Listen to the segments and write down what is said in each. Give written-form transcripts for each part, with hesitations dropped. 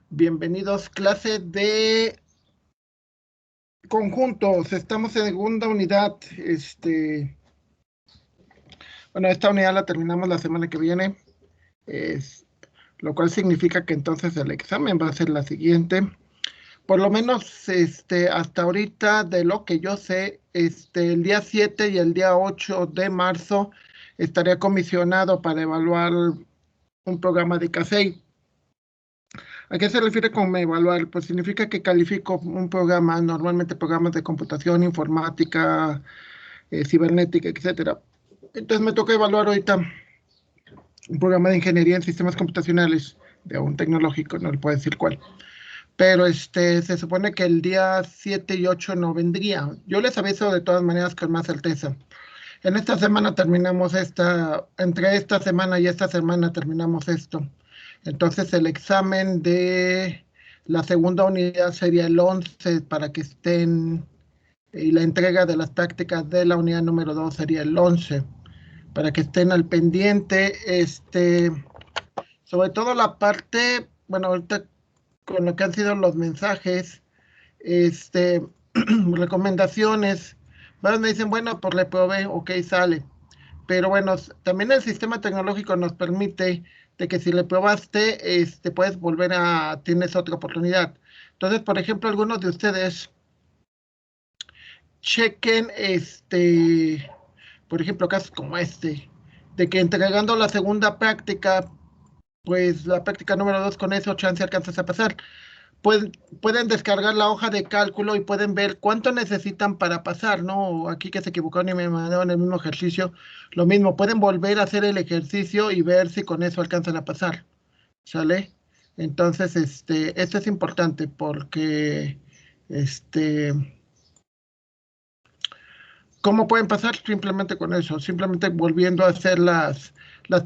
Bienvenidos, clase de conjuntos. Estamos en segunda unidad. Bueno, esta unidad la terminamos la semana que viene, lo cual significa que entonces el examen va a ser la siguiente. Por lo menos hasta ahorita, de lo que yo sé, el día 7 y el día 8 de marzo estaría comisionado para evaluar un programa de CASEI. ¿A qué se refiere con evaluar? Pues significa que califico un programa, normalmente programas de computación, informática, cibernética, etcétera. Entonces me toca evaluar ahorita un programa de ingeniería en sistemas computacionales de un tecnológico, no le puedo decir cuál. Pero se supone que el día 7 y 8 no vendría. Yo les aviso de todas maneras con más certeza. En esta semana terminamos entre esta semana y esta semana terminamos esto. Entonces el examen de la segunda unidad sería el 11 para que estén, y la entrega de las prácticas de la unidad número 2 sería el 11 para que estén al pendiente. Sobre todo la parte, bueno, ahorita con lo que han sido los mensajes, recomendaciones. Varios me dicen, bueno, pues le probé, ok, sale. Pero bueno, también el sistema tecnológico nos permite de que si le probaste, puedes tienes otra oportunidad. Entonces, por ejemplo, algunos de ustedes chequen, por ejemplo, casos como de que entregando la segunda práctica, pues la práctica número 2 con eso, chance alcanzas a pasar. Pueden, pueden descargar la hoja de cálculo y pueden ver cuánto necesitan para pasar, ¿no? Aquí que se equivocaron y me mandaron el mismo ejercicio. Lo mismo, pueden volver a hacer el ejercicio y ver si con eso alcanzan a pasar, ¿sale? Entonces, esto es importante porque, ¿cómo pueden pasar? Simplemente con eso, simplemente volviendo a hacer las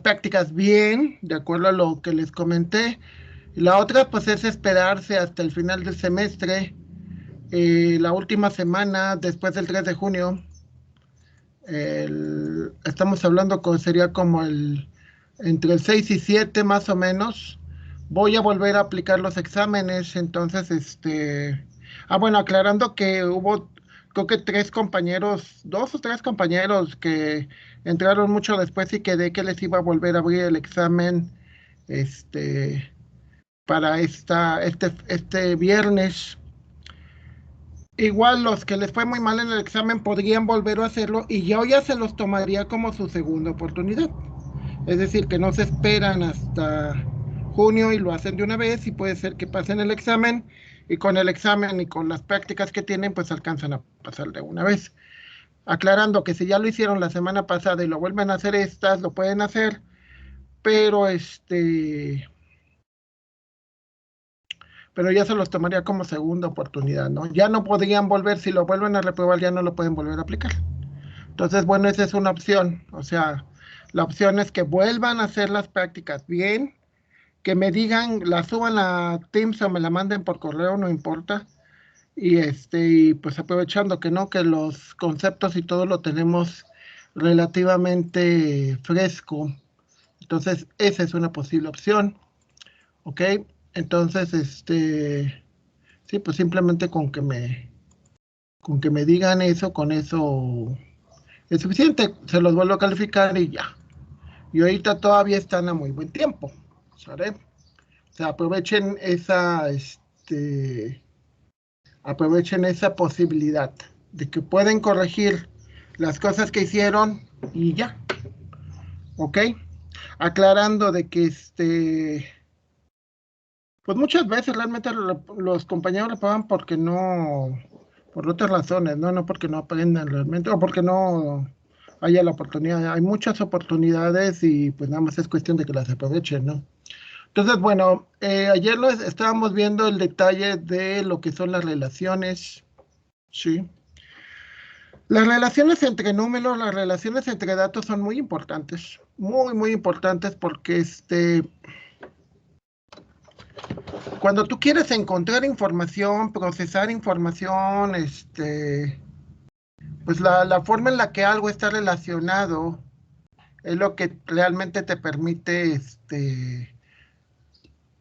prácticas bien, de acuerdo a lo que les comenté. La otra, pues, es esperarse hasta el final del semestre, la última semana, después del 3 de junio. Estamos hablando sería como entre el 6 y 7 más o menos. Voy a volver a aplicar los exámenes, entonces, bueno, aclarando que hubo, creo que dos o tres compañeros que entraron mucho después y quedé que les iba a volver a abrir el examen, para este viernes. Igual los que les fue muy mal en el examen podrían volver a hacerlo y yo ya se los tomaría como su segunda oportunidad. Es decir, que no se esperan hasta junio y lo hacen de una vez y puede ser que pasen el examen y con el examen y con las prácticas que tienen, pues alcanzan a pasar de una vez. Aclarando que si ya lo hicieron la semana pasada y lo vuelven a hacer estas, lo pueden hacer, pero pero ya se los tomaría como segunda oportunidad, ¿no? Ya no podrían volver, si lo vuelven a reprobar, ya no lo pueden volver a aplicar. Entonces, bueno, esa es una opción. O sea, la opción es que vuelvan a hacer las prácticas bien, que me digan, la suban a Teams o me la manden por correo, no importa. Y pues aprovechando que no, que los conceptos y todo lo tenemos relativamente fresco. Entonces, esa es una posible opción. ¿Ok? Entonces, sí, pues simplemente con que me digan eso, con eso es suficiente. Se los vuelvo a calificar y ya. Y ahorita todavía están a muy buen tiempo, ¿sabes? O sea, aprovechen esa posibilidad de que pueden corregir las cosas que hicieron y ya, ¿ok? Aclarando de que pues muchas veces realmente los compañeros reproban porque no, por otras razones, ¿no? No porque no aprendan realmente o porque no haya la oportunidad. Hay muchas oportunidades y pues nada más es cuestión de que las aprovechen, ¿no? Entonces, bueno, ayer estábamos viendo el detalle de lo que son las relaciones, ¿sí? Las relaciones entre números, las relaciones entre datos son muy importantes, muy, muy importantes porque cuando tú quieres encontrar información, procesar información, pues la forma en la que algo está relacionado es lo que realmente te permite,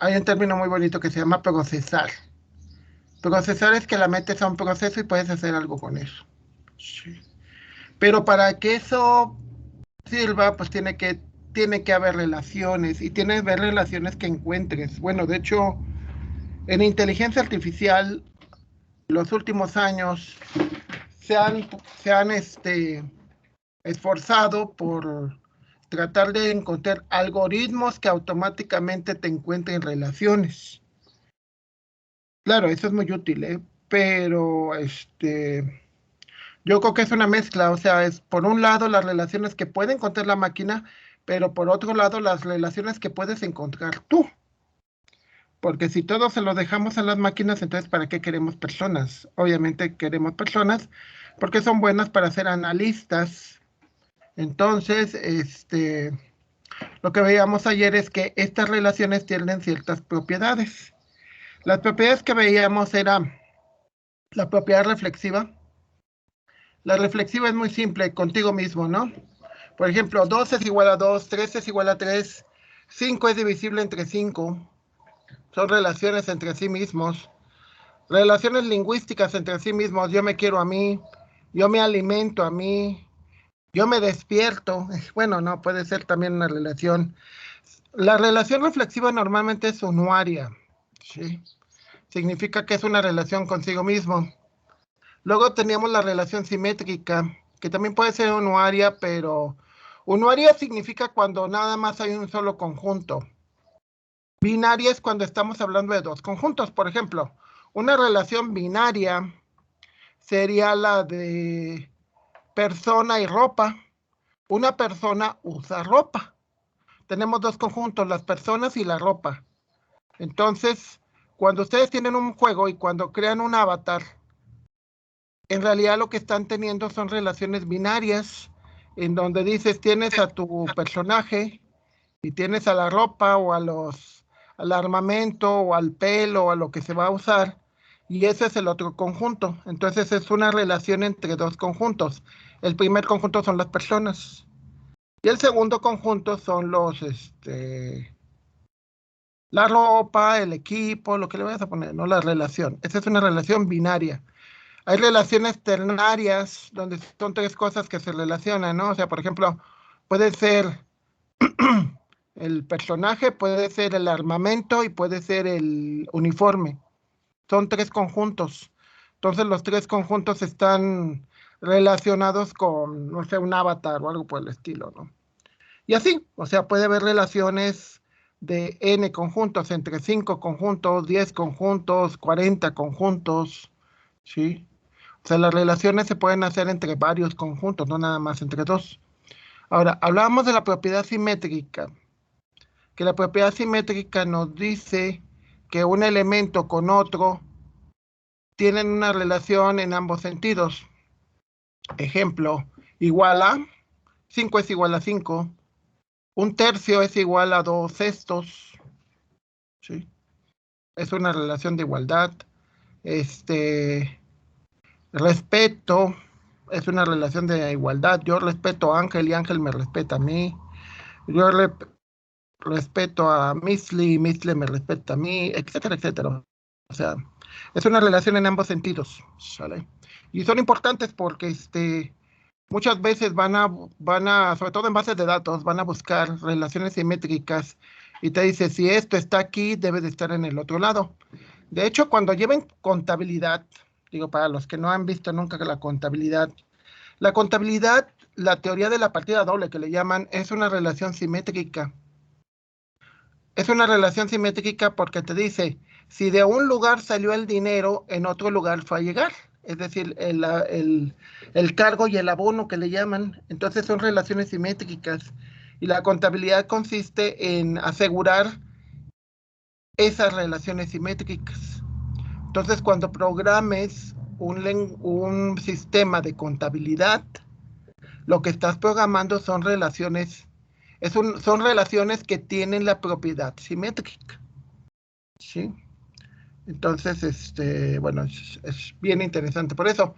hay un término muy bonito que se llama procesar. Procesar es que la metes a un proceso y puedes hacer algo con eso. Sí. Pero para que eso sirva, pues tiene que haber relaciones y tiene que haber relaciones que encuentres. Bueno, de hecho, en inteligencia artificial, los últimos años se han esforzado por tratar de encontrar algoritmos que automáticamente te encuentren relaciones. Claro, eso es muy útil, ¿eh? Pero yo creo que es una mezcla, o sea, es por un lado las relaciones que puede encontrar la máquina, pero por otro lado las relaciones que puedes encontrar tú. Porque si todo se lo dejamos a las máquinas, entonces ¿para qué queremos personas? Obviamente queremos personas porque son buenas para ser analistas. Entonces, lo que veíamos ayer es que estas relaciones tienen ciertas propiedades. Las propiedades que veíamos era la propiedad reflexiva. La reflexiva es muy simple contigo mismo, ¿no? Por ejemplo, 2 es igual a 2, 3 es igual a 3, 5 es divisible entre 5. Son relaciones entre sí mismos. Relaciones lingüísticas entre sí mismos. Yo me quiero a mí, yo me alimento a mí, yo me despierto. Bueno, no, puede ser también una relación. La relación reflexiva normalmente es unuaria, ¿sí? Significa que es una relación consigo mismo. Luego teníamos la relación simétrica, que también puede ser unuaria, pero unuaria significa cuando nada más hay un solo conjunto. Binaria es cuando estamos hablando de dos conjuntos. Por ejemplo, una relación binaria sería la de persona y ropa. Una persona usa ropa. Tenemos dos conjuntos, las personas y la ropa. Entonces, cuando ustedes tienen un juego y cuando crean un avatar, en realidad lo que están teniendo son relaciones binarias, en donde dices, tienes a tu personaje y tienes a la ropa o al armamento o al pelo o a lo que se va a usar, y ese es el otro conjunto. Entonces es una relación entre dos conjuntos. El primer conjunto son las personas y el segundo conjunto son la ropa, el equipo, lo que le vayas a poner, ¿no? La relación. Esa es una relación binaria. Hay relaciones ternarias, donde son tres cosas que se relacionan, ¿no? O sea, por ejemplo, puede ser el personaje, puede ser el armamento y puede ser el uniforme. Son tres conjuntos. Entonces, los tres conjuntos están relacionados con, no sé, un avatar o algo por el estilo, ¿no? Y así, o sea, puede haber relaciones de n conjuntos, entre 5 conjuntos, 10 conjuntos, 40 conjuntos, ¿sí? O sea, las relaciones se pueden hacer entre varios conjuntos, no nada más entre dos. Ahora, hablábamos de la propiedad simétrica, que la propiedad simétrica nos dice que un elemento con otro tienen una relación en ambos sentidos. Ejemplo, igual a, 5 es igual a 5, un tercio es igual a 2 sextos, ¿sí? Es una relación de igualdad. Respeto es una relación de igualdad. Yo respeto a Ángel y Ángel me respeta a mí. Yo respeto a Misli y Misli me respeta a mí, etcétera, etcétera. O sea, es una relación en ambos sentidos, ¿sale? Y son importantes porque muchas veces sobre todo en bases de datos, van a buscar relaciones simétricas y te dice, si esto está aquí, debe de estar en el otro lado. De hecho, cuando lleven contabilidad, digo, para los que no han visto nunca la contabilidad, la teoría de la partida doble que le llaman, es una relación simétrica. Es una relación simétrica porque te dice, si de un lugar salió el dinero, en otro lugar fue a llegar. Es decir, el cargo y el abono que le llaman. Entonces son relaciones simétricas. Y la contabilidad consiste en asegurar esas relaciones simétricas. Entonces, cuando programes un sistema de contabilidad, lo que estás programando son relaciones, son relaciones que tienen la propiedad simétrica, ¿sí? Entonces, bueno, es bien interesante por eso.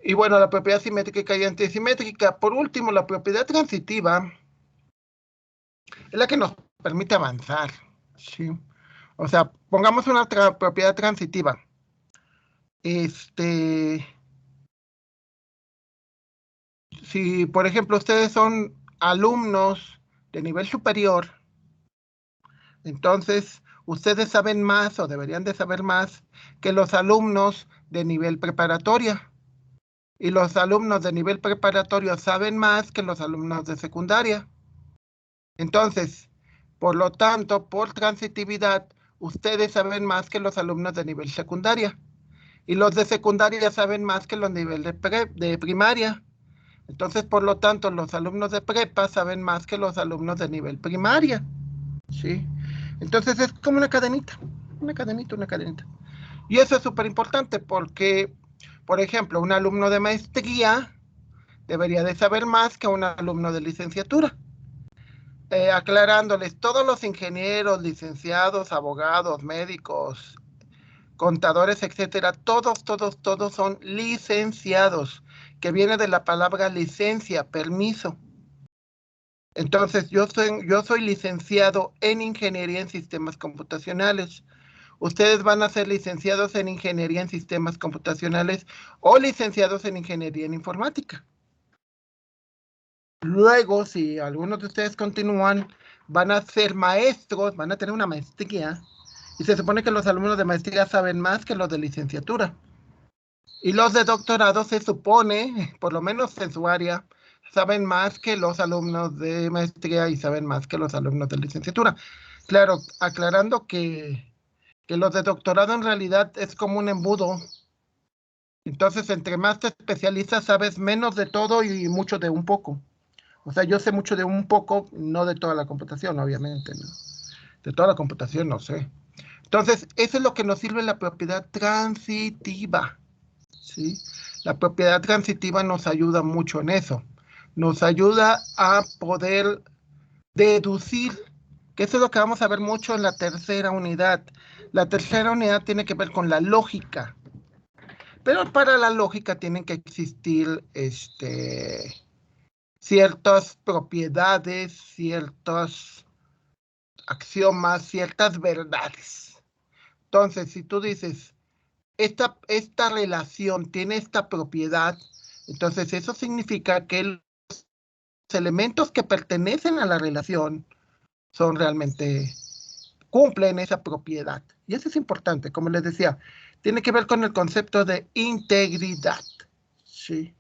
Y bueno, la propiedad simétrica y antisimétrica. Por último, la propiedad transitiva es la que nos permite avanzar, ¿sí? O sea, pongamos una propiedad transitiva. Si, por ejemplo, ustedes son alumnos de nivel superior, entonces ustedes saben más o deberían de saber más que los alumnos de nivel preparatoria. Y los alumnos de nivel preparatorio saben más que los alumnos de secundaria. Entonces, por lo tanto, por transitividad, ustedes saben más que los alumnos de nivel secundaria. Y los de secundaria saben más que los niveles de primaria. Entonces, por lo tanto, los alumnos de prepa saben más que los alumnos de nivel primaria. ¿Sí? Entonces, es como una cadenita, una cadenita, una cadenita. Y eso es súper importante porque, por ejemplo, un alumno de maestría debería de saber más que un alumno de licenciatura. Aclarándoles, todos los ingenieros, licenciados, abogados, médicos, contadores, etcétera, todos son licenciados, que viene de la palabra licencia, permiso. Entonces, yo soy licenciado en ingeniería en sistemas computacionales. Ustedes van a ser licenciados en ingeniería en sistemas computacionales o licenciados en ingeniería en informática. Luego, si algunos de ustedes continúan, van a ser maestros, van a tener una maestría, y se supone que los alumnos de maestría saben más que los de licenciatura. Y los de doctorado se supone, por lo menos en su área, saben más que los alumnos de maestría y saben más que los alumnos de licenciatura. Claro, aclarando que los de doctorado en realidad es como un embudo. Entonces, entre más te especializas, sabes menos de todo y mucho de un poco. O sea, yo sé mucho de un poco, no de toda la computación, obviamente, ¿no? De toda la computación no sé. Entonces, eso es lo que nos sirve la propiedad transitiva, ¿sí? La propiedad transitiva nos ayuda mucho en eso. Nos ayuda a poder deducir, que eso es lo que vamos a ver mucho en la tercera unidad. La tercera unidad tiene que ver con la lógica. Pero para la lógica tienen que existir ciertas propiedades, ciertos axiomas, ciertas verdades. Entonces, si tú dices, esta relación tiene esta propiedad, entonces eso significa que los elementos que pertenecen a la relación son realmente, cumplen esa propiedad. Y eso es importante, como les decía, tiene que ver con el concepto de integridad. ¿Sí?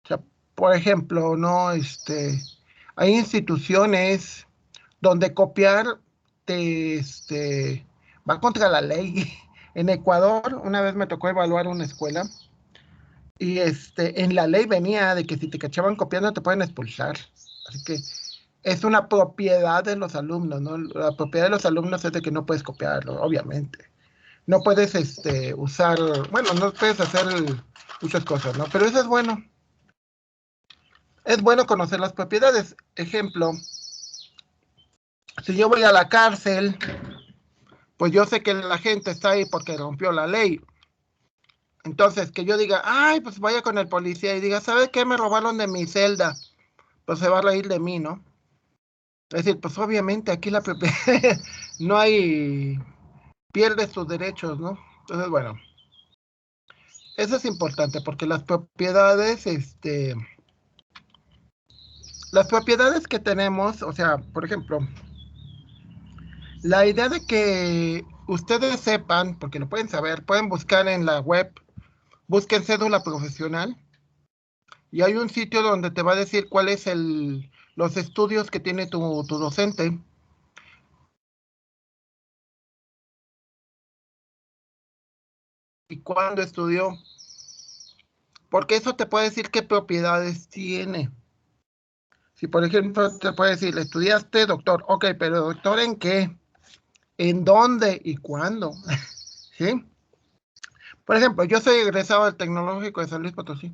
O sea, por ejemplo, ¿no? Hay instituciones donde copiar va contra la ley. En Ecuador, una vez me tocó evaluar una escuela y en la ley venía de que si te cachaban copiando te pueden expulsar. Así que es una propiedad de los alumnos, ¿no? La propiedad de los alumnos es de que no puedes copiarlo, obviamente. No puedes usar, bueno, no puedes hacer muchas cosas, ¿no? Pero eso es bueno. Es bueno conocer las propiedades. Ejemplo, si yo voy a la cárcel, pues yo sé que la gente está ahí porque rompió la ley. Entonces, que yo diga, ay, pues vaya con el policía y diga, ¿sabes qué? Me robaron de mi celda. Pues se va a reír de mí, ¿no? Es decir, pues obviamente aquí la propiedad no hay, pierde sus derechos, ¿no? Entonces, bueno, eso es importante porque las propiedades que tenemos, o sea, por ejemplo, la idea de que ustedes sepan, porque lo pueden saber, pueden buscar en la web, busquen cédula profesional y hay un sitio donde te va a decir cuál es los estudios que tiene tu docente. Y cuándo estudió, porque eso te puede decir qué propiedades tiene. Si, por ejemplo, te puede decir, estudiaste doctor, ok, pero doctor ¿en qué? ¿En dónde y cuándo? ¿Sí? Por ejemplo, yo soy egresado del Tecnológico de San Luis Potosí,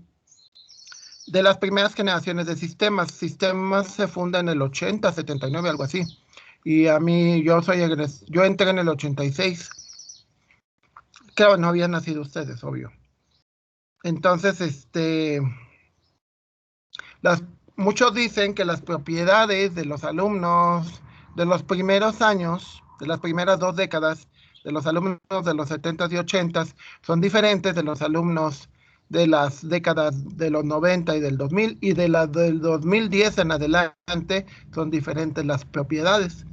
de las primeras generaciones de sistemas. Sistemas se funda en el 80, 79, algo así. Y a mí, yo entré en el 86. Claro, no habían nacido ustedes, obvio. Entonces, las, muchos dicen que las propiedades de los alumnos de los primeros años de las primeras 2 décadas de los alumnos de los 70s y 80s son diferentes de los alumnos de las décadas de los 90 y del 2000, y de las del 2010 en adelante son diferentes las propiedades.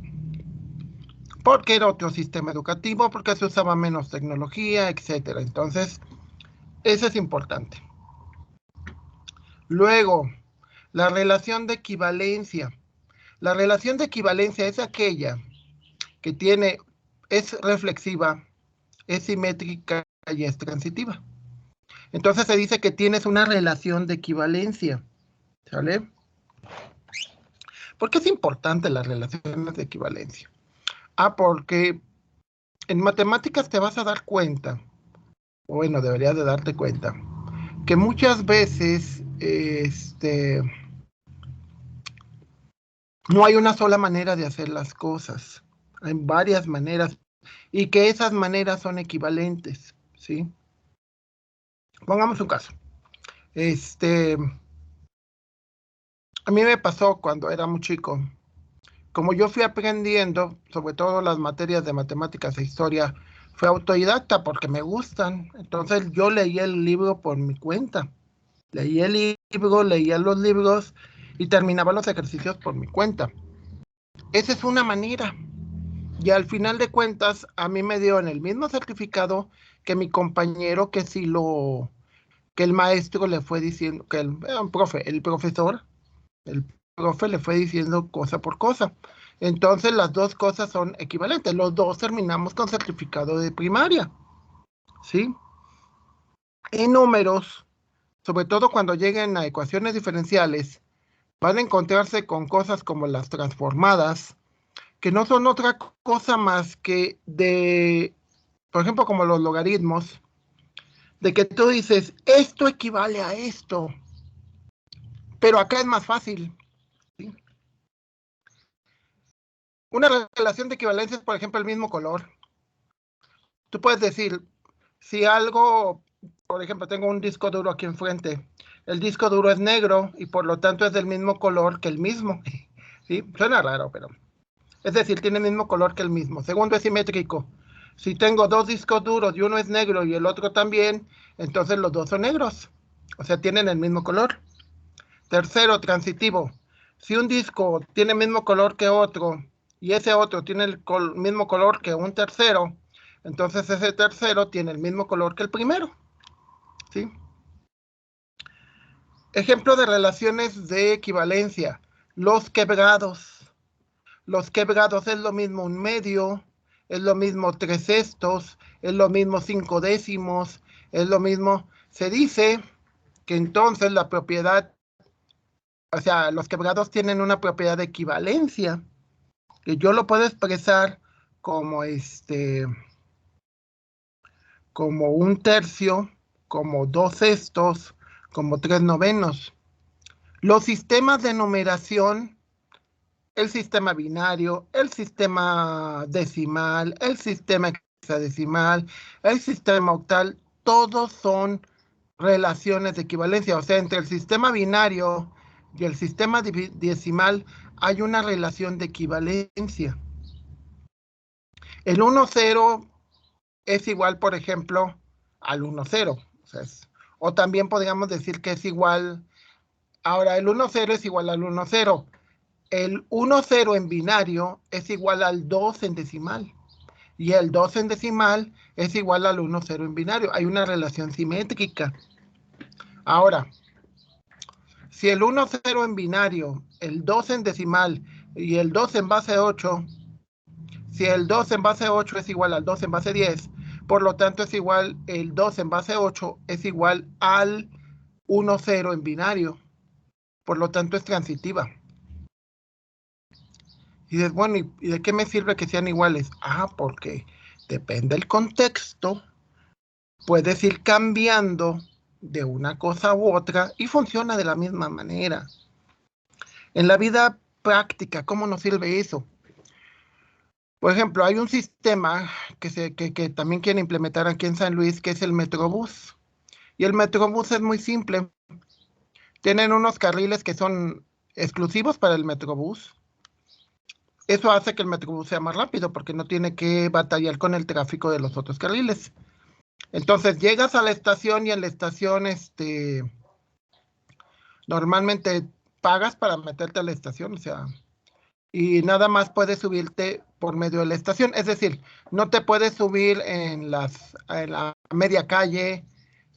Porque era otro sistema educativo, porque se usaba menos tecnología, etcétera. Entonces, eso es importante. Luego, la relación de equivalencia. La relación de equivalencia es aquella que es reflexiva, es simétrica y es transitiva. Entonces se dice que tienes una relación de equivalencia, ¿sale? ¿Por qué es importante las relaciones de equivalencia? Porque en matemáticas te vas a dar cuenta, o bueno, deberías de darte cuenta, que muchas veces no hay una sola manera de hacer las cosas. Hay varias maneras y que esas maneras son equivalentes, ¿sí? Pongamos un caso. A mí me pasó cuando era muy chico. Como yo fui aprendiendo, sobre todo las materias de matemáticas e historia, fui autodidacta porque me gustan. Entonces yo leía el libro por mi cuenta. Leía el libro, leía los libros y terminaba los ejercicios por mi cuenta. Esa es una manera. Y al final de cuentas, a mí me dieron el mismo certificado que mi compañero, que el maestro le fue diciendo, que el profesor le fue diciendo cosa por cosa. Entonces las dos cosas son equivalentes. Los dos terminamos con certificado de primaria, ¿sí? En números, sobre todo cuando lleguen a ecuaciones diferenciales, van a encontrarse con cosas como las transformadas, que no son otra cosa más que por ejemplo, como los logaritmos, de que tú dices, esto equivale a esto, pero acá es más fácil, ¿sí? Una relación de equivalencia es, por ejemplo, el mismo color. Tú puedes decir, si algo, por ejemplo, tengo un disco duro aquí enfrente, el disco duro es negro y por lo tanto es del mismo color que el mismo, ¿sí? Suena raro, pero es decir, tiene el mismo color que el mismo. Segundo, es simétrico. Si tengo dos discos duros y uno es negro y el otro también, entonces los dos son negros. O sea, tienen el mismo color. Tercero, transitivo. Si un disco tiene el mismo color que otro y ese otro tiene el mismo color que un tercero, entonces ese tercero tiene el mismo color que el primero, ¿sí? Ejemplo de relaciones de equivalencia. Los quebrados. Los quebrados es lo mismo un medio, es lo mismo 3/6, es lo mismo 5/10, es lo mismo. Se dice que entonces la propiedad, o sea, los quebrados tienen una propiedad de equivalencia, que yo lo puedo expresar como como un tercio, como 2/6, como 3/9. Los sistemas de numeración, el sistema binario, el sistema decimal, el sistema hexadecimal, el sistema octal, todos son relaciones de equivalencia. O sea, entre el sistema binario y el sistema decimal hay una relación de equivalencia. El 1,0 es igual, por ejemplo, al 1,0. O también podríamos decir que es igual. Ahora, el 1,0 es igual al 1,0. El 1,0 en binario es igual al 2 en decimal. Y el 2 en decimal es igual al 1,0 en binario. Hay una relación simétrica. Ahora, si el 1,0 en binario, el 2 en decimal y el 2 en base 8, si el 2 en base 8 es igual al 2 en base 10, por lo tanto es igual, el 2 en base 8 es igual al 1,0 en binario. Por lo tanto es transitiva. Y dices, bueno, ¿y de qué me sirve que sean iguales? Porque depende del contexto, puedes ir cambiando de una cosa u otra y funciona de la misma manera. En la vida práctica, ¿cómo nos sirve eso? Por ejemplo, hay un sistema que también quieren implementar aquí en San Luis, que es el Metrobús. Y el Metrobús es muy simple. Tienen unos carriles que son exclusivos para el Metrobús. Eso hace que el Metrobús sea más rápido porque no tiene que batallar con el tráfico de los otros carriles. Entonces llegas a la estación y en la estación normalmente pagas para meterte a la estación, o sea, y nada más puedes subirte por medio de la estación. Es decir, no te puedes subir en la media calle,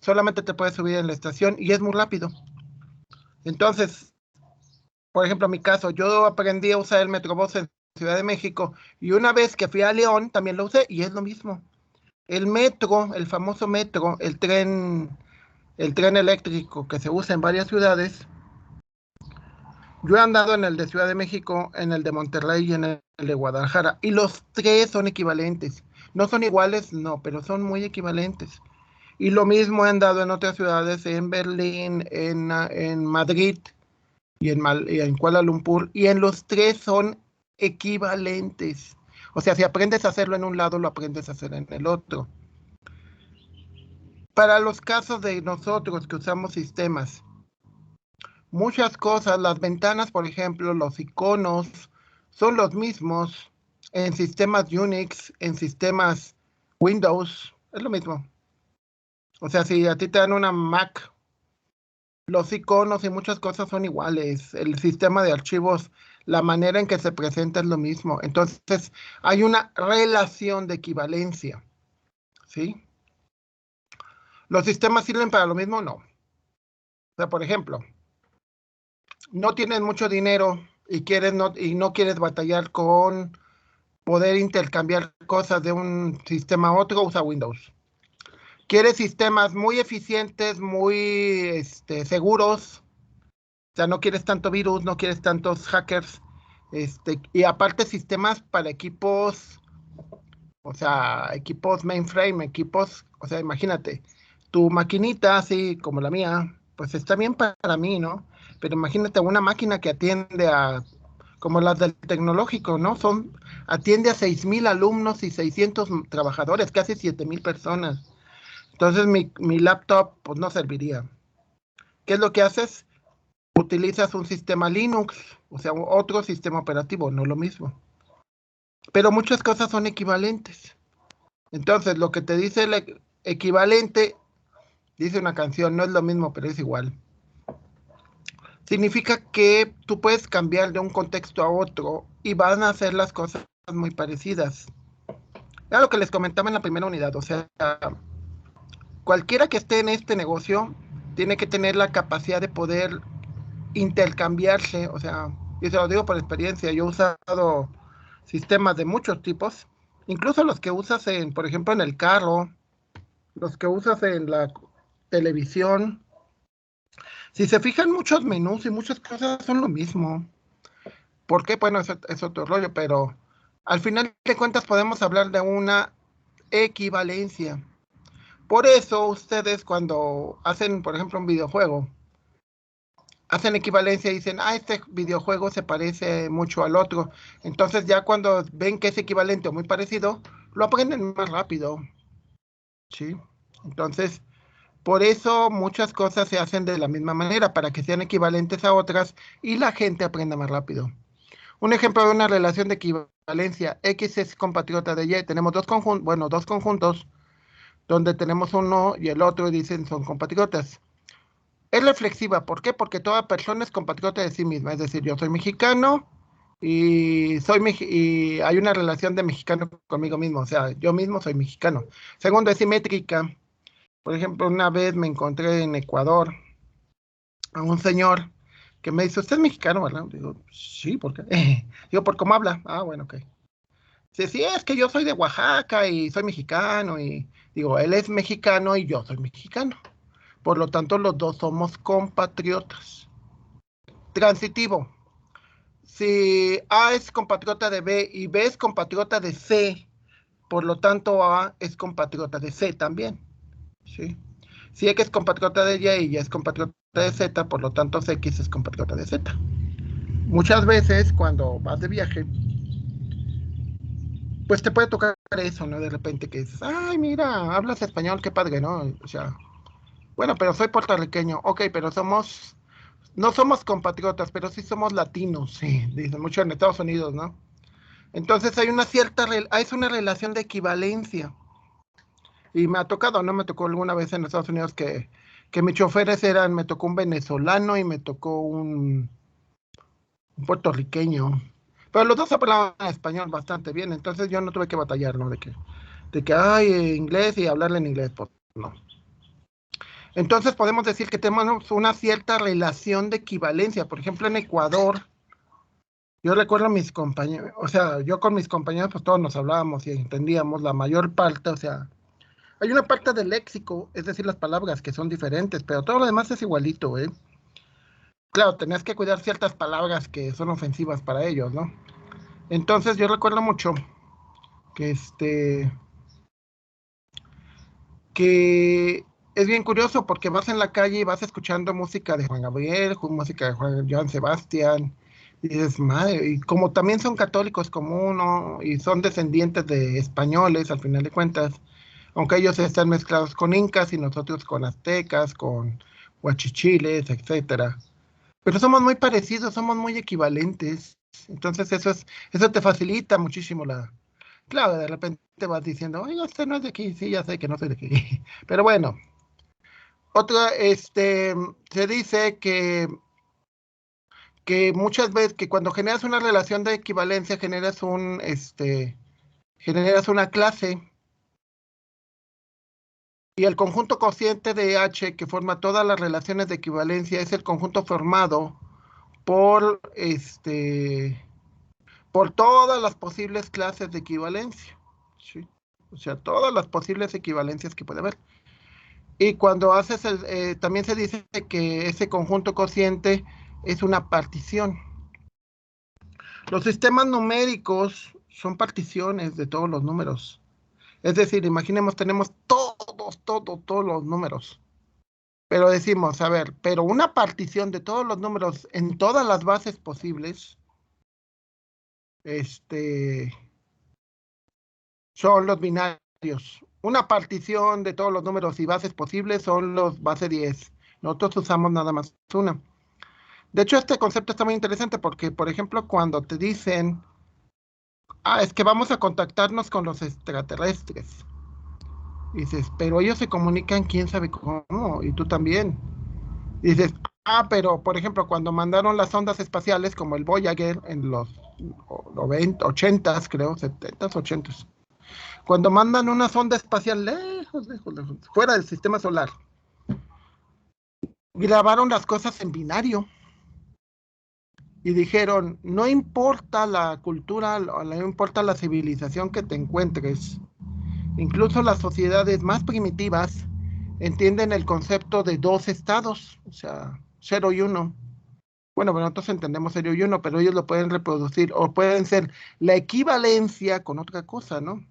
solamente te puedes subir en la estación y es muy rápido. Entonces, por ejemplo, en mi caso, yo aprendí a usar el Metrobús en Ciudad de México y una vez que fui a León también lo usé y es lo mismo. El metro, el famoso metro, el tren eléctrico que se usa en varias ciudades, yo he andado en el de Ciudad de México, en el de Monterrey y en el de Guadalajara, y los tres son equivalentes. No son iguales, no, pero son muy equivalentes. Y lo mismo he andado en otras ciudades, en Berlín, en Madrid y en Kuala Lumpur, y en los tres son equivalentes. O sea, si aprendes a hacerlo en un lado, lo aprendes a hacer en el otro. Para los casos de nosotros que usamos sistemas, muchas cosas, las ventanas, por ejemplo, los iconos, son los mismos en sistemas Unix, en sistemas Windows, es lo mismo. O sea, si a ti te dan una Mac, los iconos y muchas cosas son iguales. El sistema de archivos, la manera en que se presenta es lo mismo. Entonces, hay una relación de equivalencia, ¿sí? ¿Los sistemas sirven para lo mismo? No. O sea, por ejemplo, no tienes mucho dinero y no quieres batallar con poder intercambiar cosas de un sistema a otro, usa Windows. Quieres sistemas muy eficientes, muy seguros, o sea, no quieres tanto virus, no quieres tantos hackers, y aparte sistemas para equipos, o sea, equipos mainframe, equipos, o sea, imagínate, tu maquinita, así como la mía, pues está bien para mí, ¿no? Pero imagínate una máquina que atiende a, como las del tecnológico, ¿no? Atiende a 6,000 alumnos y 600 trabajadores, casi 7,000 personas. Entonces mi laptop, pues no serviría. ¿Qué es lo que haces? Utilizas un sistema Linux, o sea, otro sistema operativo, no lo mismo. Pero muchas cosas son equivalentes. Entonces, lo que te dice el equivalente, dice una canción, no es lo mismo, pero es igual. Significa que tú puedes cambiar de un contexto a otro y van a hacer las cosas muy parecidas. Era lo que les comentaba en la primera unidad, o sea, cualquiera que esté en este negocio tiene que tener la capacidad de poder intercambiarse, o sea, y se lo digo por experiencia, yo he usado sistemas de muchos tipos, incluso los que usas en, por ejemplo, en el carro, los que usas en la televisión. Si se fijan, muchos menús y muchas cosas son lo mismo. ¿Por qué? Bueno, es otro rollo, pero al final de cuentas podemos hablar de una equivalencia. Por eso ustedes cuando hacen, por ejemplo, un videojuego, hacen equivalencia y dicen, este videojuego se parece mucho al otro. Entonces ya cuando ven que es equivalente o muy parecido, lo aprenden más rápido. ¿Sí? Entonces, por eso muchas cosas se hacen de la misma manera, para que sean equivalentes a otras y la gente aprenda más rápido. Un ejemplo de una relación de equivalencia, X es compatriota de Y, tenemos dos conjuntos, donde tenemos uno y el otro y dicen son compatriotas. Es reflexiva, ¿por qué? Porque toda persona es compatriota de sí misma, es decir, yo soy mexicano y hay una relación de mexicano conmigo mismo, o sea, yo mismo soy mexicano. Segundo, es simétrica. Por ejemplo, una vez me encontré en Ecuador a un señor que me dice, ¿usted es mexicano, verdad? Digo, sí, ¿por qué? Digo, ¿por cómo habla? Ah, bueno, ok. Dice, sí, es que yo soy de Oaxaca y soy mexicano. Y digo, él es mexicano y yo soy mexicano. Por lo tanto, los dos somos compatriotas. Transitivo. Si A es compatriota de B y B es compatriota de C, por lo tanto A es compatriota de C también. ¿Sí? Si X es compatriota de Y y Y es compatriota de Z, por lo tanto X es compatriota de Z. Muchas veces cuando vas de viaje, pues te puede tocar eso, ¿no? De repente que dices, ay, mira, hablas español, qué padre, ¿no? O sea, bueno, pero soy puertorriqueño, ok, pero no somos compatriotas, pero sí somos latinos, sí, dicen mucho en Estados Unidos, ¿no? Entonces hay es una relación de equivalencia. Y me ha tocado, ¿no? Me tocó alguna vez en Estados Unidos que mis choferes me tocó un venezolano y me tocó un puertorriqueño. Pero los dos hablaban español bastante bien, entonces yo no tuve que batallar, ¿no? De que hay inglés y hablarle en inglés, pues no. Entonces podemos decir que tenemos una cierta relación de equivalencia. Por ejemplo, en Ecuador, yo recuerdo a mis compañeros, o sea, yo con mis compañeros, pues todos nos hablábamos y entendíamos la mayor parte, o sea, hay una parte del léxico, es decir, las palabras que son diferentes, pero todo lo demás es igualito, ¿eh? Claro, tenías que cuidar ciertas palabras que son ofensivas para ellos, ¿no? Entonces yo recuerdo mucho que que es bien curioso porque vas en la calle y vas escuchando música de Juan Gabriel, música de Joan Sebastián, y dices, madre, y como también son católicos como uno, y son descendientes de españoles, al final de cuentas, aunque ellos están mezclados con incas y nosotros con aztecas, con huachichiles, etcétera. Pero somos muy parecidos, somos muy equivalentes. Entonces eso te facilita muchísimo la. Claro, de repente vas diciendo, oiga, usted no es de aquí, sí, ya sé que no soy de aquí. Pero bueno, otra, se dice que muchas veces que cuando generas una relación de equivalencia generas una clase y el conjunto cociente de H que forma todas las relaciones de equivalencia es el conjunto formado por por todas las posibles clases de equivalencia, ¿sí? O sea, todas las posibles equivalencias que puede haber. Y cuando haces también se dice que ese conjunto cociente es una partición. Los sistemas numéricos son particiones de todos los números. Es decir, imaginemos, tenemos todos los números. Pero decimos, a ver, pero una partición de todos los números en todas las bases posibles, este, son los binarios. Una partición de todos los números y bases posibles son los base 10. Nosotros usamos nada más una. De hecho, este concepto está muy interesante porque, por ejemplo, cuando te dicen, es que vamos a contactarnos con los extraterrestres. Dices, pero ellos se comunican quién sabe cómo, y tú también. Dices, pero, por ejemplo, cuando mandaron las ondas espaciales, como el Voyager en los 90, 80, creo, 70, 80, cuando mandan una sonda espacial lejos, lejos, lejos, fuera del sistema solar, grabaron las cosas en binario y dijeron, no importa la cultura, no importa la civilización que te encuentres, incluso las sociedades más primitivas entienden el concepto de dos estados, o sea, 0 y 1. Bueno, nosotros entendemos 0 y 1, pero ellos lo pueden reproducir o pueden ser la equivalencia con otra cosa, ¿no?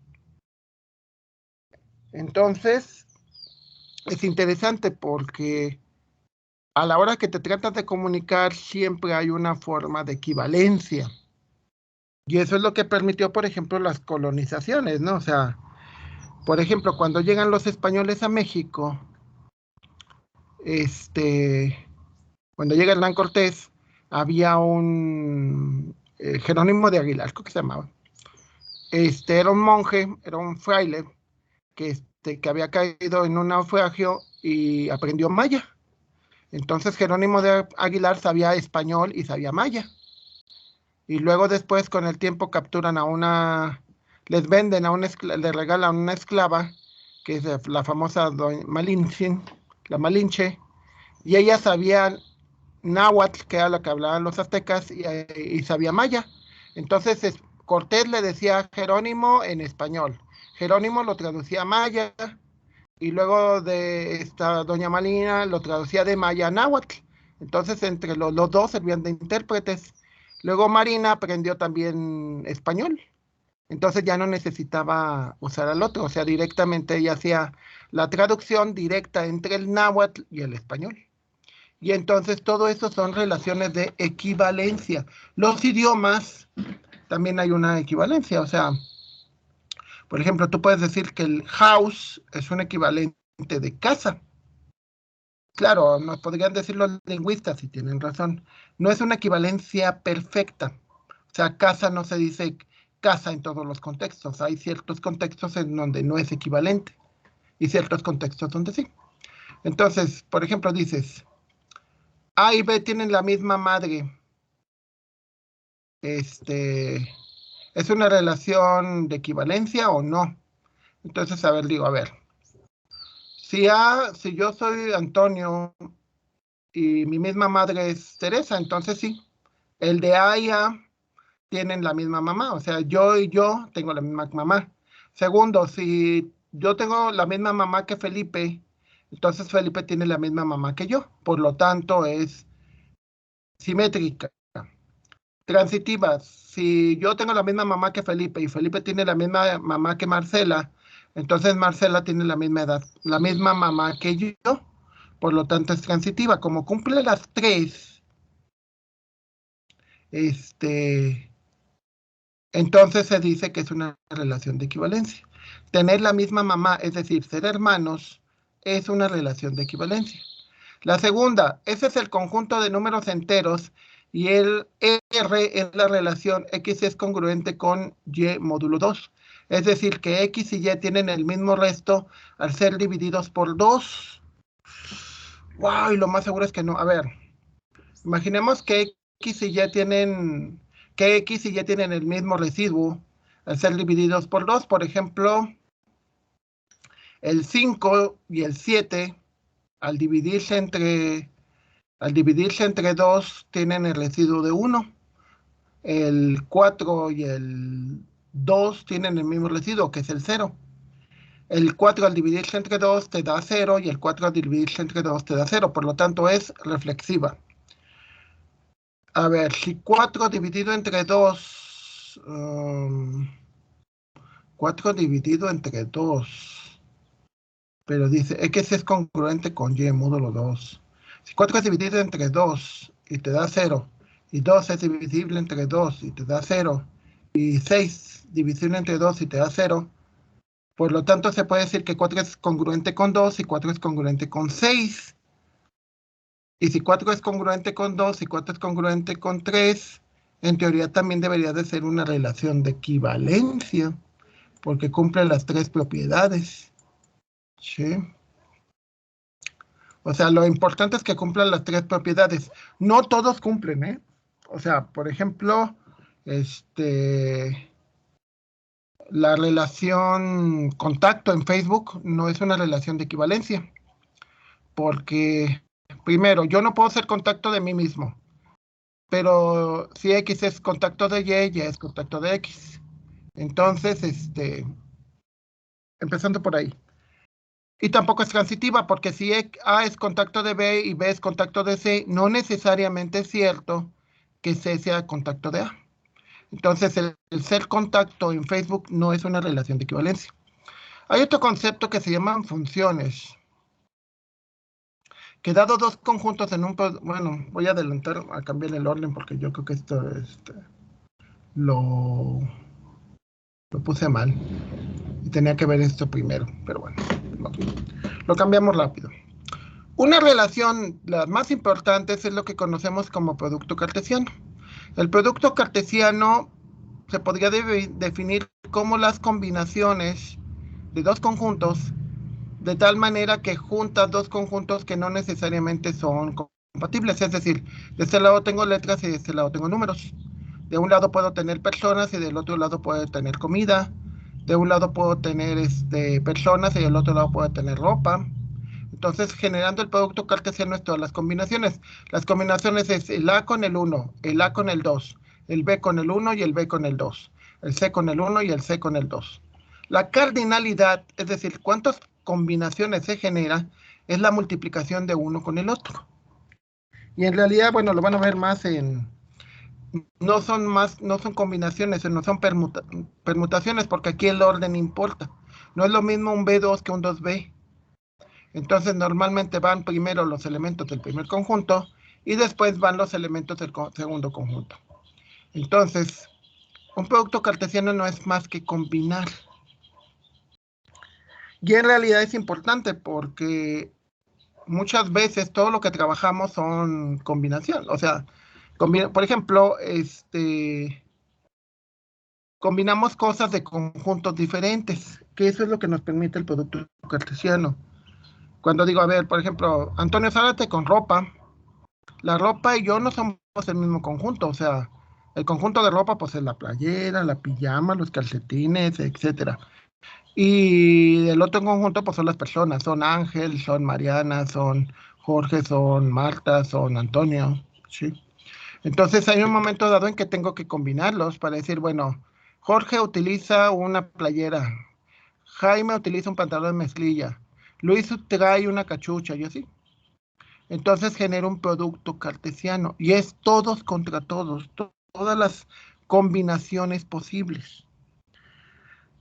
Entonces, es interesante porque a la hora que te tratas de comunicar, siempre hay una forma de equivalencia. Y eso es lo que permitió, por ejemplo, las colonizaciones, ¿no? O sea, por ejemplo, cuando llegan los españoles a México, cuando llega Hernán Cortés, había un Jerónimo de Aguilar, ¿cómo que se llamaba? Era un monje, era un fraile, que había caído en un naufragio y aprendió maya. Entonces Jerónimo de Aguilar sabía español y sabía maya. Y luego después, con el tiempo, capturan les venden le regalan una esclava, que es la famosa Malinche, la Malinche, y ella sabía náhuatl, que era lo que hablaban los aztecas, y sabía maya. Entonces Cortés le decía a Jerónimo en español. Jerónimo lo traducía a maya, y luego de esta doña Malina lo traducía de maya a náhuatl. Entonces entre los dos servían de intérpretes. Luego Marina aprendió también español. Entonces ya no necesitaba usar al otro, o sea, directamente ella hacía la traducción directa entre el náhuatl y el español. Y entonces todo eso son relaciones de equivalencia. Los idiomas también hay una equivalencia, o sea, por ejemplo, tú puedes decir que el house es un equivalente de casa. Claro, nos podrían decir los lingüistas y tienen razón. No es una equivalencia perfecta. O sea, casa no se dice casa en todos los contextos. Hay ciertos contextos en donde no es equivalente y ciertos contextos donde sí. Entonces, por ejemplo, dices, A y B tienen la misma madre. ¿Es una relación de equivalencia o no? Entonces, a ver, digo, a ver. Si yo soy Antonio y mi misma madre es Teresa, entonces sí. El de A y A tienen la misma mamá, o sea, yo y yo tengo la misma mamá. Segundo, si yo tengo la misma mamá que Felipe, entonces Felipe tiene la misma mamá que yo, por lo tanto es simétrica. Transitiva, si yo tengo la misma mamá que Felipe y Felipe tiene la misma mamá que Marcela, entonces Marcela tiene la misma edad, la misma mamá que yo, por lo tanto es transitiva. Como cumple las tres, entonces se dice que es una relación de equivalencia. Tener la misma mamá, es decir, ser hermanos, es una relación de equivalencia. La segunda, ese es el conjunto de números enteros y el R es la relación X es congruente con Y módulo 2. Es decir, que X y Y tienen el mismo resto al ser divididos por 2. ¡Wow! Y lo más seguro es que no. A ver, imaginemos que X y Y tienen el mismo residuo al ser divididos por 2. Por ejemplo, el 5 y el 7, al dividirse entre 2, tienen el residuo de 1. El 4 y el 2 tienen el mismo residuo, que es el 0. El 4 al dividirse entre 2 te da 0 y el 4 al dividirse entre 2 te da 0. Por lo tanto, es reflexiva. A ver, si 4 dividido entre 2... 4 dividido entre 2. Pero dice, X es congruente con Y módulo 2. Si 4 es dividido entre 2 y te da 0, y 2 es divisible entre 2 y te da 0, y 6 divisible entre 2 y te da 0, por lo tanto se puede decir que 4 es congruente con 2 y 4 es congruente con 6. Y si 4 es congruente con 2 y 4 es congruente con 3, en teoría también debería de ser una relación de equivalencia, porque cumple las tres propiedades. ¿Sí? O sea, lo importante es que cumplan las tres propiedades. No todos cumplen, ¿eh? O sea, por ejemplo, la relación contacto en Facebook no es una relación de equivalencia, porque primero, yo no puedo ser contacto de mí mismo, pero si X es contacto de Y, Y es contacto de X. Entonces, empezando por ahí. Y tampoco es transitiva, porque si A es contacto de B y B es contacto de C, no necesariamente es cierto que C sea contacto de A. Entonces, el ser contacto en Facebook no es una relación de equivalencia. Hay otro concepto que se llaman funciones, que dado dos conjuntos en un... Bueno, voy a adelantar a cambiar el orden porque yo creo que esto lo, lo puse mal. Y tenía que ver esto primero, pero bueno, lo cambiamos rápido. Una relación, las más importantes, es lo que conocemos como producto cartesiano. El producto cartesiano se podría definir como las combinaciones de dos conjuntos, de tal manera que juntas dos conjuntos que no necesariamente son compatibles. Es decir, de este lado tengo letras y de este lado tengo números. De un lado puedo tener personas y del otro lado puedo tener comida. De un lado puedo tener personas y del otro lado puedo tener ropa. Entonces, generando el producto cartesiano es todas las combinaciones. Las combinaciones es el A con el 1, el A con el 2, el B con el 1 y el B con el 2, el C con el 1 y el C con el 2. La cardinalidad, es decir, cuántas combinaciones se genera, es la multiplicación de uno con el otro. Y en realidad, bueno, lo van a ver más no son combinaciones, no son permutaciones, porque aquí el orden importa. No es lo mismo un B2 que un 2B. Entonces normalmente van primero los elementos del primer conjunto y después van los elementos del segundo conjunto. Entonces, un producto cartesiano no es más que combinar. Y en realidad es importante porque muchas veces todo lo que trabajamos son combinación. O sea, por ejemplo, combinamos cosas de conjuntos diferentes, que eso es lo que nos permite el producto cartesiano. Cuando digo, a ver, por ejemplo, Antonio Zárate con ropa, la ropa y yo no somos el mismo conjunto, o sea, el conjunto de ropa pues es la playera, la pijama, los calcetines, etcétera. Y el otro conjunto pues son las personas, son Ángel, son Mariana, son Jorge, son Marta, son Antonio, ¿sí? Entonces hay un momento dado en que tengo que combinarlos para decir, bueno, Jorge utiliza una playera, Jaime utiliza un pantalón de mezclilla, Luis trae una cachucha, y así. Entonces genera un producto cartesiano y es todos contra todos, todas las combinaciones posibles.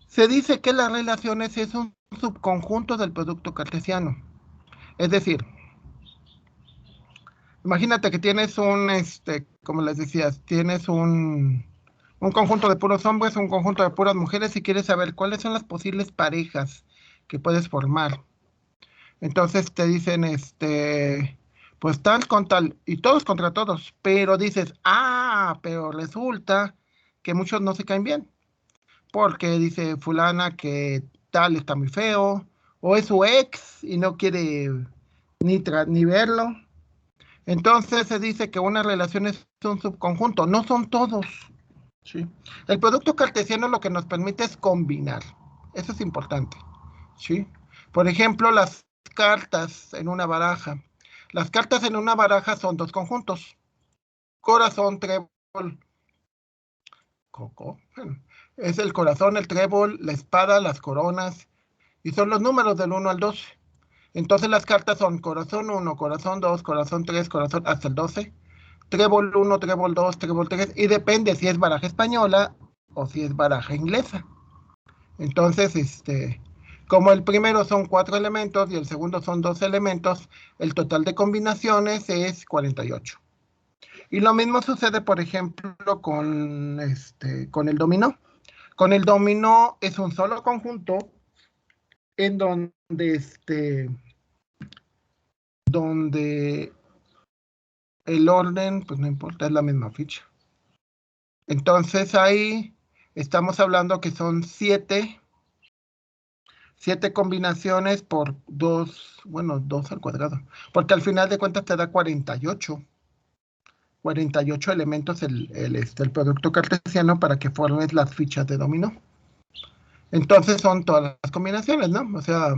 Se dice que las relaciones es un subconjunto del producto cartesiano. Es decir, imagínate que tienes como les decía, tienes un conjunto de puros hombres, un conjunto de puras mujeres y quieres saber cuáles son las posibles parejas que puedes formar. Entonces te dicen, pues tal con tal, y todos contra todos, pero dices, pero resulta que muchos no se caen bien, porque dice fulana que tal está muy feo, o es su ex y no quiere ni verlo. Entonces se dice que una relación es un subconjunto, no son todos. ¿Sí? El producto cartesiano lo que nos permite es combinar, eso es importante. ¿Sí? Por ejemplo, las cartas en una baraja. Las cartas en una baraja son dos conjuntos. Corazón, trébol, coco. Es el corazón, el trébol, la espada, las coronas. Y son los números del 1 al 12. Entonces las cartas son corazón 1, corazón 2, corazón 3, corazón hasta el 12. Trébol 1, trébol 2, trébol 3. Y depende si es baraja española o si es baraja inglesa. Entonces, como el primero son 4 elementos y el segundo son 2 elementos, el total de combinaciones es 48. Y lo mismo sucede, por ejemplo, con el dominó. Con el dominó es un solo conjunto en donde el orden, pues no importa, es la misma ficha. Entonces ahí estamos hablando que son 7 combinaciones por 2, bueno, 2 al cuadrado, porque al final de cuentas te da 48 elementos el producto cartesiano para que formes las fichas de dominó. Entonces son todas las combinaciones, ¿no? O sea,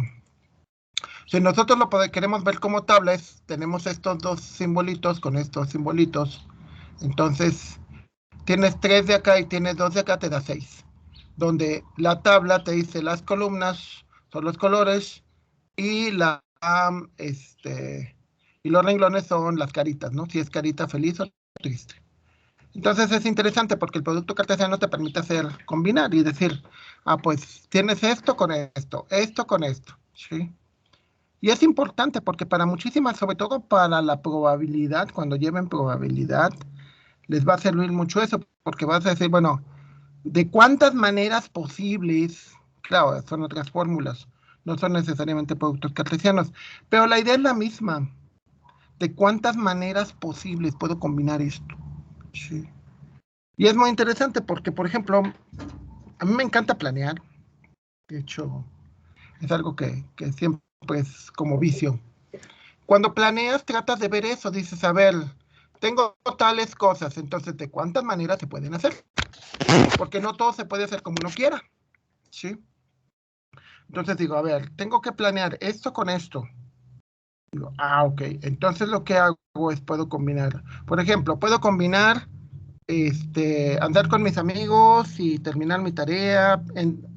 si nosotros queremos ver como tablas, tenemos estos dos simbolitos con estos simbolitos. Entonces, tienes 3 de acá y tienes 2 de acá, te da 6. Donde la tabla te dice las columnas son los colores y y los renglones son las caritas, ¿no? Si es carita feliz o triste. Entonces es interesante porque el producto cartesiano te permite combinar y decir, pues tienes esto con esto con esto, ¿sí? Y es importante porque para muchísimas, sobre todo para la probabilidad, cuando lleven probabilidad, les va a servir mucho eso, porque vas a decir, bueno, ¿de cuántas maneras posibles? Claro, son otras fórmulas, no son necesariamente productos cartesianos, pero la idea es la misma. ¿De cuántas maneras posibles puedo combinar esto? Sí. Y es muy interesante porque, por ejemplo, a mí me encanta planear. De hecho, es algo que siempre es como vicio. Cuando planeas, tratas de ver eso. Dices, a ver, tengo tales cosas, entonces, ¿de cuántas maneras se pueden hacer? Porque no todo se puede hacer como uno quiera. ¿Sí? Entonces digo, a ver, tengo que planear esto con esto. Digo, ok. Entonces lo que hago es puedo combinar. Por ejemplo, puedo combinar andar con mis amigos y terminar mi tarea,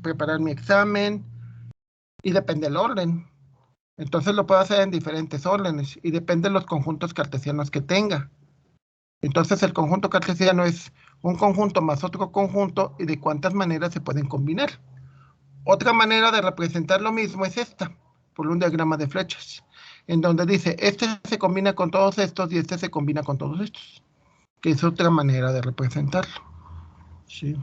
preparar mi examen, y depende del orden. Entonces lo puedo hacer en diferentes órdenes y depende de los conjuntos cartesianos que tenga. Entonces el conjunto cartesiano es un conjunto más otro conjunto y de cuántas maneras se pueden combinar. Otra manera de representar lo mismo es esta, por un diagrama de flechas, en donde dice, este se combina con todos estos y este se combina con todos estos, que es otra manera de representarlo. Sí.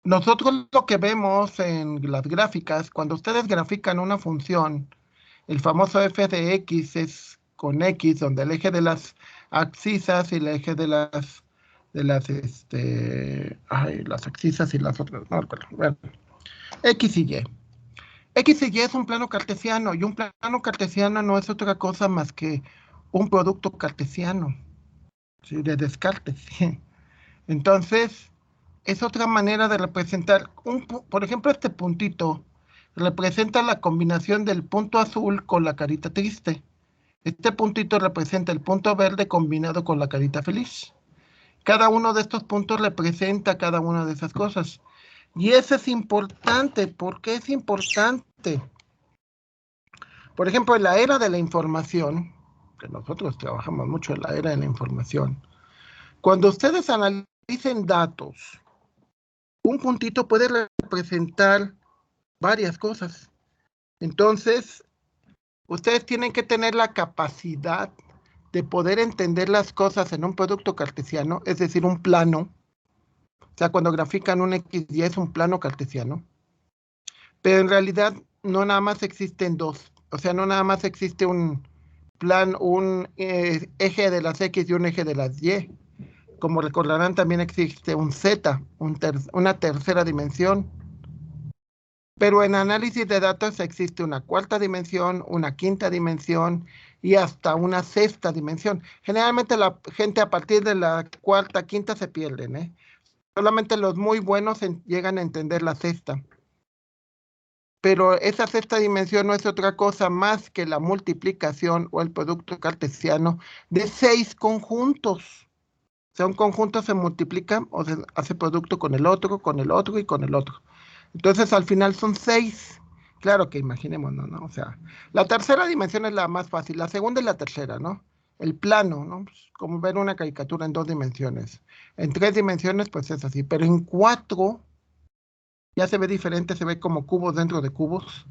Nosotros lo que vemos en las gráficas, cuando ustedes grafican una función, el famoso f de x es con x, donde el eje de las abscisas y el eje de las abscisas y las otras, no recuerdo. Bueno, X y Y. X y Y es un plano cartesiano, y un plano cartesiano no es otra cosa más que un producto cartesiano, ¿sí? De Descartes. ¿Sí? Entonces, es otra manera de representar, por ejemplo, este puntito representa la combinación del punto azul con la carita triste. Este puntito representa el punto verde combinado con la carita feliz. Cada uno de estos puntos representa cada una de esas cosas. Y eso es importante. ¿Por qué es importante? Por ejemplo, en la era de la información, que nosotros trabajamos mucho en la era de la información, cuando ustedes analicen datos, un puntito puede representar varias cosas. Entonces, ustedes tienen que tener la capacidad de poder entender las cosas en un producto cartesiano, es decir, un plano. O sea, cuando grafican un XY es un plano cartesiano. Pero en realidad no nada más existen dos. O sea, no nada más existe un eje de las X y un eje de las Y. Como recordarán, también existe un Z, una tercera dimensión. Pero en análisis de datos existe una cuarta dimensión, una quinta dimensión y hasta una sexta dimensión. Generalmente la gente a partir de la cuarta, quinta se pierden, ¿eh? Solamente los muy buenos llegan a entender la sexta. Pero esa sexta dimensión no es otra cosa más que la multiplicación o el producto cartesiano de 6 conjuntos. O sea, un conjunto se multiplica o se hace producto con el otro y con el otro. Entonces, al final son 6. Claro que imaginémonos, ¿no? O sea, la tercera dimensión es la más fácil, la segunda y la tercera, ¿no? El plano, ¿no? Pues, como ver una caricatura en 2 dimensiones. En 3 dimensiones, pues es así, pero en 4 ya se ve diferente, se ve como cubos dentro de cubos.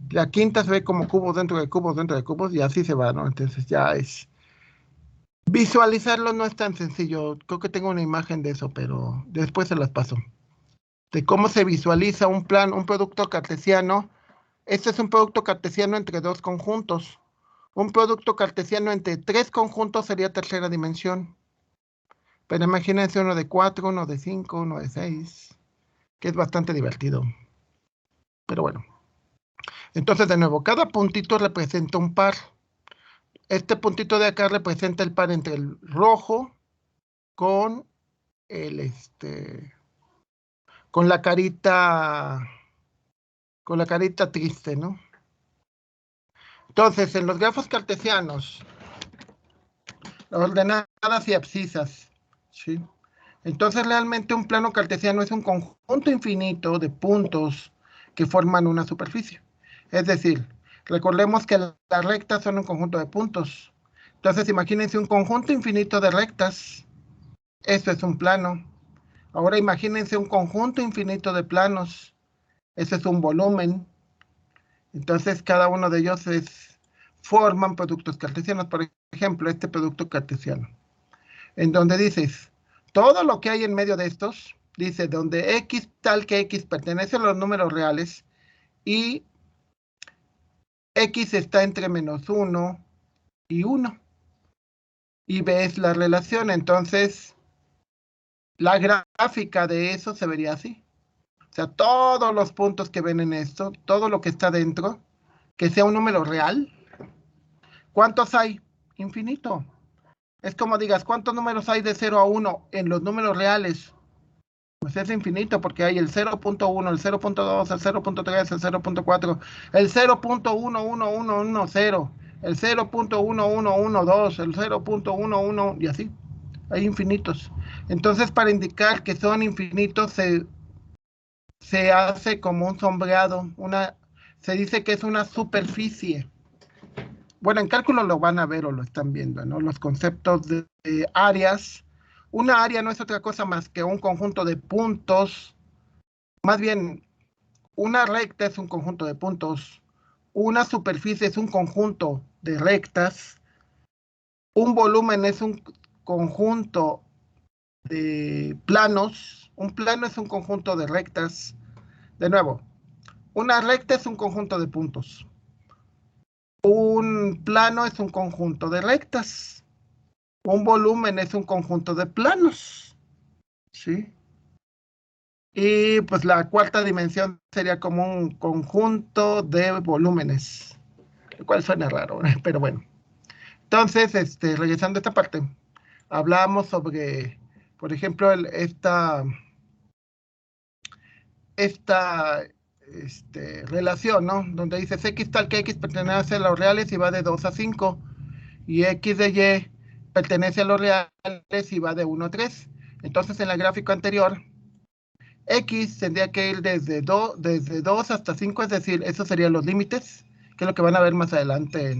La quinta se ve como cubos dentro de cubos dentro de cubos y así se va, ¿no? Entonces ya es... Visualizarlo no es tan sencillo. Creo que tengo una imagen de eso, pero después se las paso. De cómo se visualiza un producto cartesiano. Este es un producto cartesiano entre dos conjuntos. Un producto cartesiano entre 3 conjuntos sería tercera dimensión. Pero imagínense uno de 4, uno de 5, uno de 6, que es bastante divertido. Pero bueno. Entonces, de nuevo, cada puntito representa un par. Este puntito de acá representa el par entre el rojo con el con la carita triste, ¿no? Entonces, en los grafos cartesianos, ordenadas y abscisas, ¿sí? Entonces, realmente un plano cartesiano es un conjunto infinito de puntos que forman una superficie. Es decir, recordemos que las rectas son un conjunto de puntos. Entonces, imagínense un conjunto infinito de rectas. Eso es un plano. Ahora imagínense un conjunto infinito de planos. Ese es un volumen. Entonces, cada uno de ellos forman productos cartesianos. Por ejemplo, este producto cartesiano. En donde dices, todo lo que hay en medio de estos, dice, donde X tal que X pertenece a los números reales y X está entre -1 y 1. Y ves la relación. Entonces, la gráfica de eso se vería así. O sea, todos los puntos que ven en esto, todo lo que está dentro, que sea un número real. ¿Cuántos hay? Infinito. Es como digas, ¿cuántos números hay de 0 a 1 en los números reales? Pues es infinito porque hay el 0.1, el 0.2, el 0.3, el 0.4, el 0.11110, el 0.1112, el 0.11 y así. Hay infinitos. Entonces, para indicar que son infinitos, se hace como un sombreado, se dice que es una superficie. Bueno, en cálculo lo van a ver o lo están viendo, ¿no? Los conceptos de áreas. Una área no es otra cosa más que un conjunto de puntos. Más bien, una recta es un conjunto de puntos. Una superficie es un conjunto de rectas. Un volumen es un conjunto de planos. Un plano es un conjunto de rectas. De nuevo, una recta es un conjunto de puntos. Un plano es un conjunto de rectas. Un volumen es un conjunto de planos. ¿sí? Y pues la cuarta dimensión sería como un conjunto de volúmenes, lo cual suena raro, pero bueno. Entonces, regresando a esta parte, hablábamos sobre, por ejemplo, esta relación, ¿no? Donde dices X tal que X pertenece a los reales y va de 2 a 5, y X de Y pertenece a los reales y va de 1 a 3. Entonces, en el gráfico anterior, X tendría que ir desde 2 hasta 5, es decir, esos serían los límites, que es lo que van a ver más adelante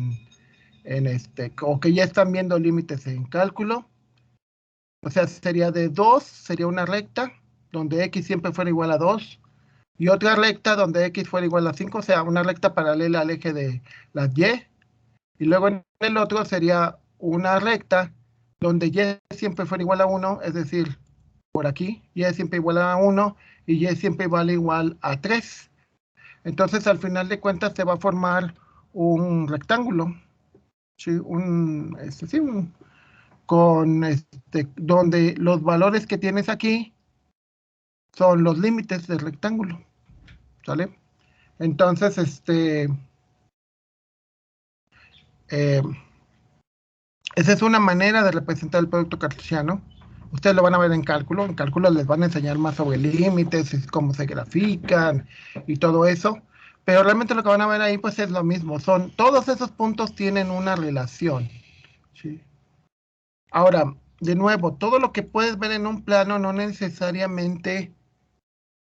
o que ya están viendo límites en cálculo. O sea, sería de 2, sería una recta, donde X siempre fuera igual a 2, y otra recta donde X fuera igual a 5, o sea, una recta paralela al eje de las Y, y luego en el otro sería una recta donde Y siempre fuera igual a 1, es decir, por aquí, Y siempre igual a 1 y Y siempre vale igual a 3. Entonces, al final de cuentas, se va a formar un rectángulo, ¿sí? Donde los valores que tienes aquí son los límites del rectángulo, ¿sale? Entonces, eh, esa es una manera de representar el producto cartesiano. Ustedes lo van a ver en cálculo. En cálculo les van a enseñar más sobre límites, cómo se grafican y todo eso. Pero realmente lo que van a ver ahí pues es lo mismo. Todos esos puntos tienen una relación, ¿sí? Ahora, de nuevo, todo lo que puedes ver en un plano no necesariamente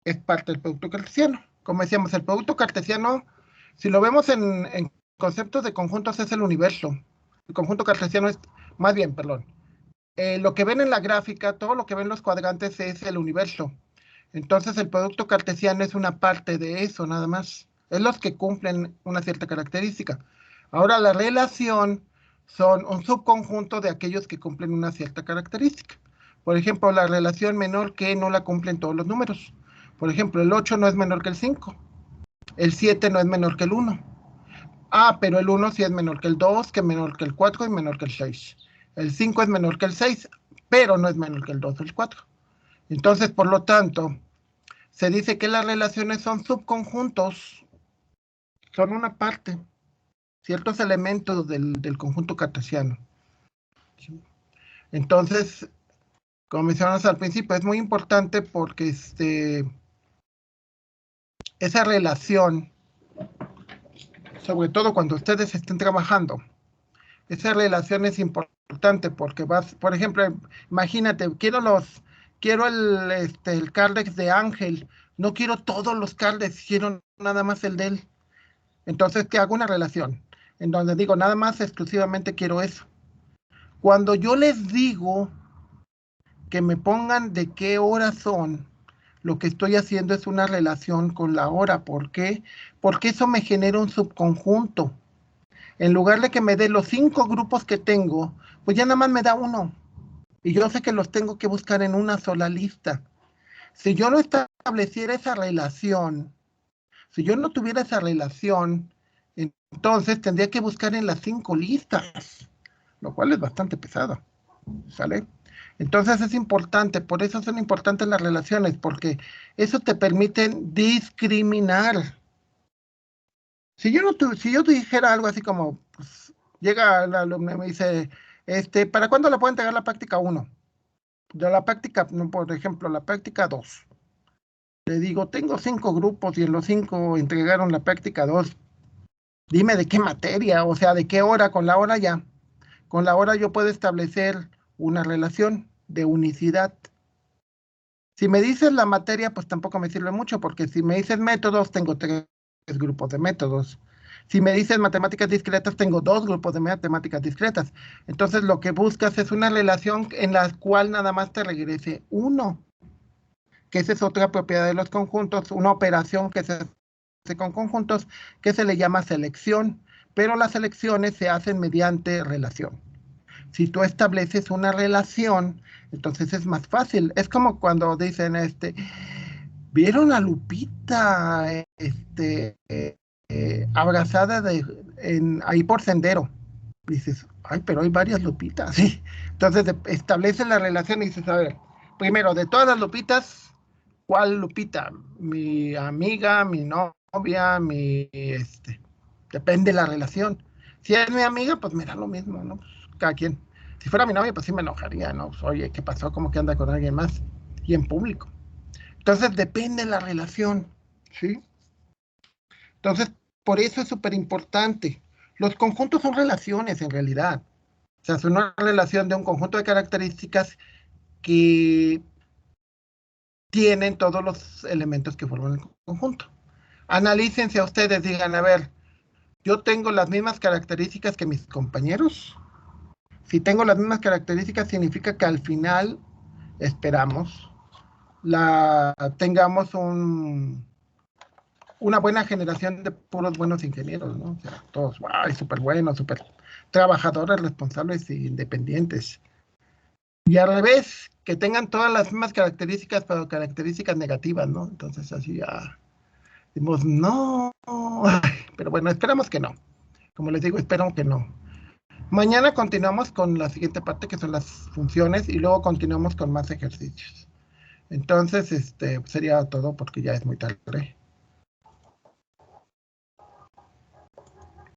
es parte del producto cartesiano. Como decíamos, el producto cartesiano, si lo vemos en conceptos de conjuntos, es el universo. El conjunto cartesiano es, más bien, perdón, lo que ven en la gráfica, todo lo que ven los cuadrantes es el universo. Entonces el producto cartesiano es una parte de eso, nada más. Es los que cumplen una cierta característica. Ahora la relación son un subconjunto de aquellos que cumplen una cierta característica. Por ejemplo, la relación menor que no la cumplen todos los números. Por ejemplo, el 8 no es menor que el 5. El 7 no es menor que el 1. Ah, pero el 1 sí es menor que el 2, que es menor que el 4 y menor que el 6. El 5 es menor que el 6, pero no es menor que el 2 o el 4. Entonces, por lo tanto, se dice que las relaciones son subconjuntos, son una parte, ciertos elementos del conjunto cartesiano. Entonces, como mencionamos al principio, es muy importante porque esa relación, sobre todo cuando ustedes estén trabajando, esa relación es importante porque por ejemplo, imagínate, quiero el Cardex de Ángel, no quiero todos los Cardex, quiero nada más el de él. Entonces, ¿qué hago? Una relación, en donde digo, nada más exclusivamente quiero eso. Cuando yo les digo que me pongan de qué hora son, lo que estoy haciendo es una relación con la hora. ¿Por qué? Porque eso me genera un subconjunto. En lugar de que me dé los 5 grupos que tengo, pues ya nada más me da uno. Y yo sé que los tengo que buscar en una sola lista. Si yo no estableciera esa relación, si yo no tuviera esa relación, entonces tendría que buscar en las 5 listas, lo cual es bastante pesado, ¿sale? Entonces es importante, por eso son importantes las relaciones, porque eso te permite discriminar. Si yo te dijera algo así como, pues, llega el alumno y me dice, ¿para cuándo le puedo entregar la práctica 1? De la práctica, no, por ejemplo, la práctica 2. Le digo, tengo 5 grupos y en los 5 entregaron la práctica 2. Dime de qué materia, o sea, de qué hora, con la hora ya. Con la hora yo puedo establecer una relación de unicidad. Si me dices la materia, pues tampoco me sirve mucho, porque si me dices métodos, tengo 3 grupos de métodos. Si me dices matemáticas discretas, tengo 2 grupos de matemáticas discretas. Entonces lo que buscas es una relación en la cual nada más te regrese uno, que esa es otra propiedad de los conjuntos, una operación que se hace con conjuntos, que se le llama selección, pero las selecciones se hacen mediante relación. Si tú estableces una relación, entonces es más fácil. Es como cuando dicen, ¿vieron a Lupita abrazada ahí por Sendero? Dices, ay, pero hay varias Lupitas, ¿sí? Entonces establece la relación y dices, a ver, primero, de todas las Lupitas, ¿cuál Lupita? Mi amiga, mi novia, depende de la relación. Si es mi amiga, pues mira lo mismo, ¿no? Pues, cada quien. Si fuera mi novia, pues sí me enojaría, ¿no? Pues, oye, ¿qué pasó? ¿Cómo que anda con alguien más? Y en público. Entonces, depende de la relación, ¿sí? Entonces, por eso es súper importante. Los conjuntos son relaciones, en realidad. O sea, son una relación de un conjunto de características que tienen todos los elementos que forman el conjunto. Analícense a ustedes, digan, a ver, yo tengo las mismas características que mis compañeros. Si tengo las mismas características, significa que al final esperamos tengamos una buena generación de puros buenos ingenieros, ¿no? O sea, todos, wow, súper buenos, súper trabajadores, responsables e independientes. Y al revés, que tengan todas las mismas características, pero características negativas, ¿no? Entonces así ya decimos, no, ay, pero bueno, esperamos que no. Como les digo, espero que no. Mañana continuamos con la siguiente parte, que son las funciones, y luego continuamos con más ejercicios. Entonces, sería todo porque ya es muy tarde.